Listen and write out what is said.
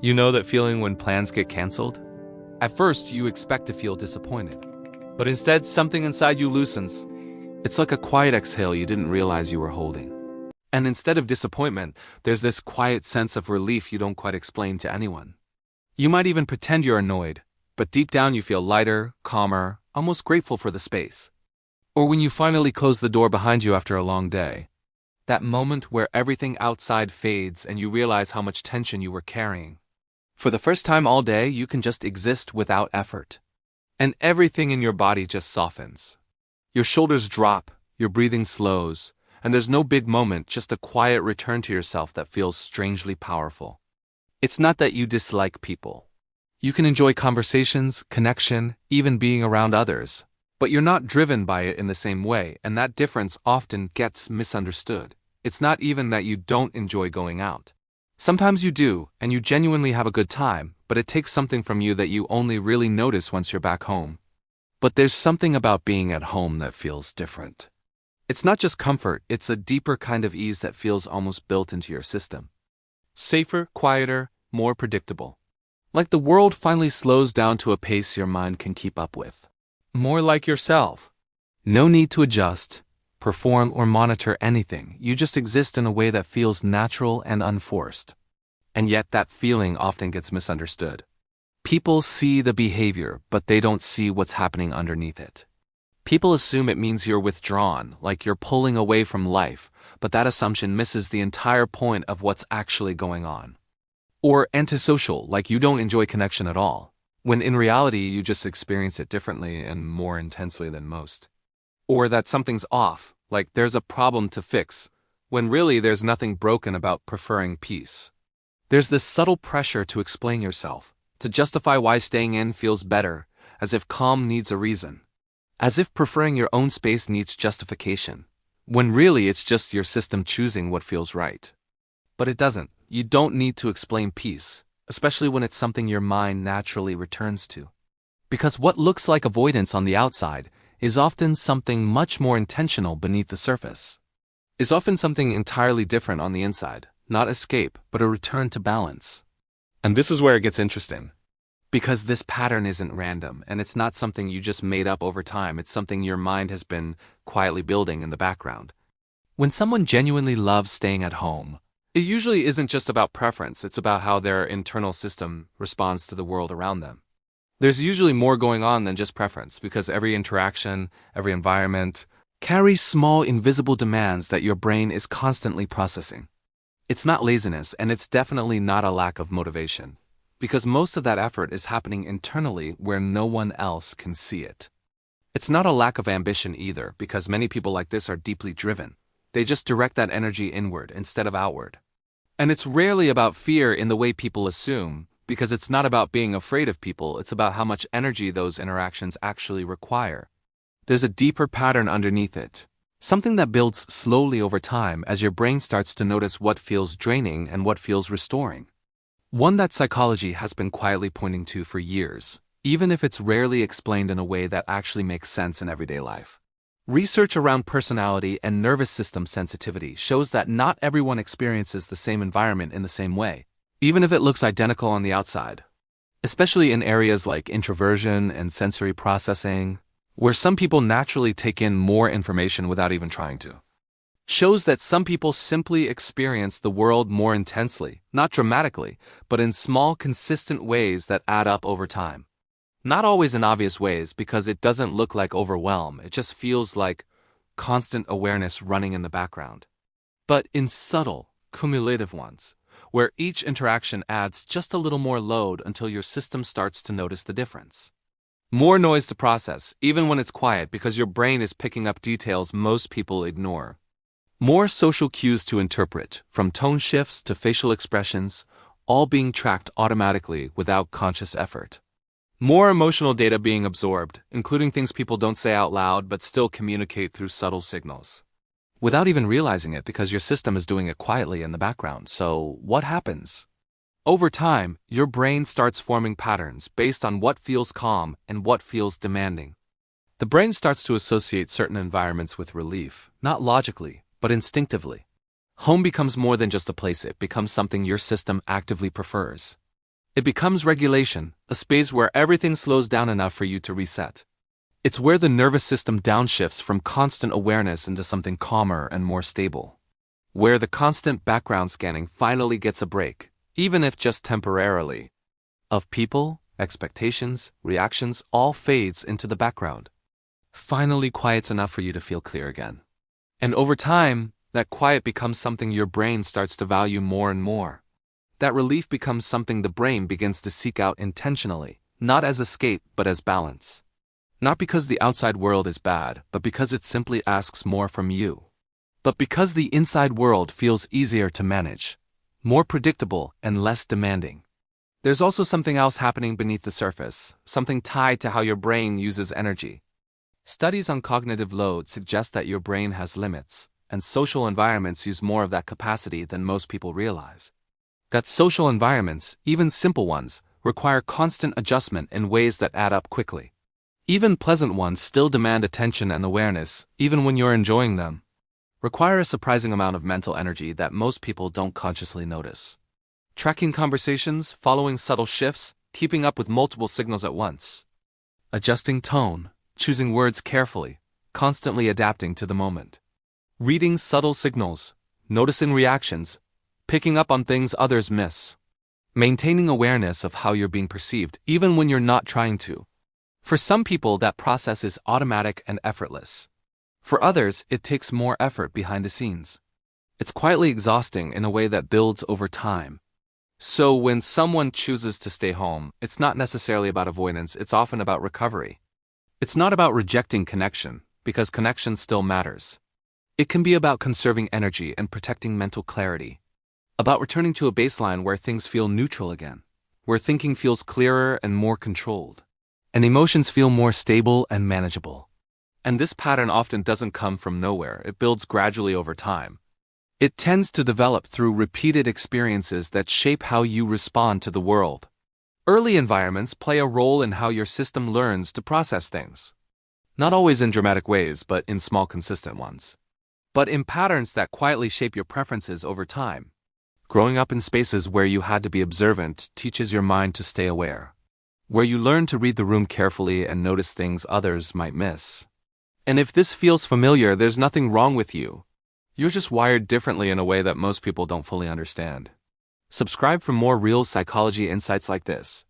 You know that feeling when plans get canceled? At first, you expect to feel disappointed. But instead, something inside you loosens. It's like a quiet exhale you didn't realize you were holding. And instead of disappointment, there's this quiet sense of relief you don't quite explain to anyone. You might even pretend you're annoyed, but deep down you feel lighter, calmer, almost grateful for the space. Or when you finally close the door behind you after a long day. That moment where everything outside fades and you realize how much tension you were carrying. For the first time all day, you can just exist without effort. And everything in your body just softens. Your shoulders drop, your breathing slows, and there's no big moment, just a quiet return to yourself that feels strangely powerful. It's not that you dislike people. You can enjoy conversations, connection, even being around others. But you're not driven by it in the same way, and that difference often gets misunderstood. It's not even that you don't enjoy going out. Sometimes you do, and you genuinely have a good time, but it takes something from you that you only really notice once you're back home. But there's something about being at home that feels different. It's not just comfort, it's a deeper kind of ease that feels almost built into your system. Safer, quieter, more predictable. Like the world finally slows down to a pace your mind can keep up with. More like yourself. No need to adjust, perform, or monitor anything. You just exist in a way that feels natural and unforced. And yet that feeling often gets misunderstood. People see the behavior, but they don't see what's happening underneath it. People assume it means you're withdrawn, like you're pulling away from life, but that assumption misses the entire point of what's actually going on. Or antisocial, like you don't enjoy connection at all, when in reality you just experience it differently and more intensely than most. Or that something's off, like there's a problem to fix, when really there's nothing broken about preferring peace. There's this subtle pressure to explain yourself, to justify why staying in feels better, as if calm needs a reason. As if preferring your own space needs justification, when really it's just your system choosing what feels right. But it doesn't. You don't need to explain peace, especially when it's something your mind naturally returns to. Because what looks like avoidance on the outside is often something much more intentional beneath the surface. Is often something entirely different on the inside, not escape, but a return to balance. And this is where it gets interesting. Because this pattern isn't random, and it's not something you just made up over time, it's something your mind has been quietly building in the background. When someone genuinely loves staying at home, it usually isn't just about preference, it's about how their internal system responds to the world around them. There's usually more going on than just preference, because every interaction, every environment, carries small invisible demands that your brain is constantly processing. It's not laziness, and it's definitely not a lack of motivation, because most of that effort is happening internally where no one else can see it. It's not a lack of ambition either, because many people like this are deeply driven. They just direct that energy inward instead of outward. And it's rarely about fear in the way people assume, because it's not about being afraid of people, it's about how much energy those interactions actually require. There's a deeper pattern underneath it, something that builds slowly over time as your brain starts to notice what feels draining and what feels restoring. One that psychology has been quietly pointing to for years, even if it's rarely explained in a way that actually makes sense in everyday life. Research around personality and nervous system sensitivity shows that not everyone experiences the same environment in the same way, even if it looks identical on the outside. Especially in areas like introversion and sensory processing, where some people naturally take in more information without even trying to. Shows that some people simply experience the world more intensely, not dramatically, but in small, consistent ways that add up over time. Not always in obvious ways, because it doesn't look like overwhelm, it just feels like constant awareness running in the background. But in subtle, cumulative ones, where each interaction adds just a little more load until your system starts to notice the difference. More noise to process, even when it's quiet, because your brain is picking up details most people ignore. More social cues to interpret, from tone shifts to facial expressions, all being tracked automatically without conscious effort. More emotional data being absorbed, including things people don't say out loud but still communicate through subtle signals. Without even realizing it, because your system is doing it quietly in the background. So what happens? Over time, your brain starts forming patterns based on what feels calm and what feels demanding. The brain starts to associate certain environments with relief, not logically, but instinctively. Home becomes more than just a place, it becomes something your system actively prefers. It becomes regulation, a space where everything slows down enough for you to reset. It's where the nervous system downshifts from constant awareness into something calmer and more stable. Where the constant background scanning finally gets a break, even if just temporarily. Of people, expectations, reactions, all fades into the background. Finally quiet's enough for you to feel clear again. And over time, that quiet becomes something your brain starts to value more and more. That relief becomes something the brain begins to seek out intentionally, not as escape but as balance. Not because the outside world is bad, but because it simply asks more from you. But because the inside world feels easier to manage, more predictable and less demanding. There's also something else happening beneath the surface, something tied to how your brain uses energy. Studies on cognitive load suggest that your brain has limits, and social environments use more of that capacity than most people realize. That social environments, even simple ones, require constant adjustment in ways that add up quickly. Even pleasant ones still demand attention and awareness, even when you're enjoying them. Require a surprising amount of mental energy that most people don't consciously notice. Tracking conversations, following subtle shifts, keeping up with multiple signals at once. Adjusting tone, choosing words carefully, constantly adapting to the moment. Reading subtle signals, noticing reactions, picking up on things others miss. Maintaining awareness of how you're being perceived, even when you're not trying to. For some people, that process is automatic and effortless. For others, it takes more effort behind the scenes. It's quietly exhausting in a way that builds over time. So when someone chooses to stay home, it's not necessarily about avoidance, it's often about recovery. It's not about rejecting connection, because connection still matters. It can be about conserving energy and protecting mental clarity. About returning to a baseline where things feel neutral again, where thinking feels clearer and more controlled, and emotions feel more stable and manageable. And this pattern often doesn't come from nowhere, it builds gradually over time. It tends to develop through repeated experiences that shape how you respond to the world. Early environments play a role in how your system learns to process things. Not always in dramatic ways, but in small, consistent ones. But in patterns that quietly shape your preferences over time. Growing up in spaces where you had to be observant teaches your mind to stay aware. Where you learn to read the room carefully and notice things others might miss. And if this feels familiar, there's nothing wrong with you. You're just wired differently in a way that most people don't fully understand. Subscribe for more real psychology insights like this.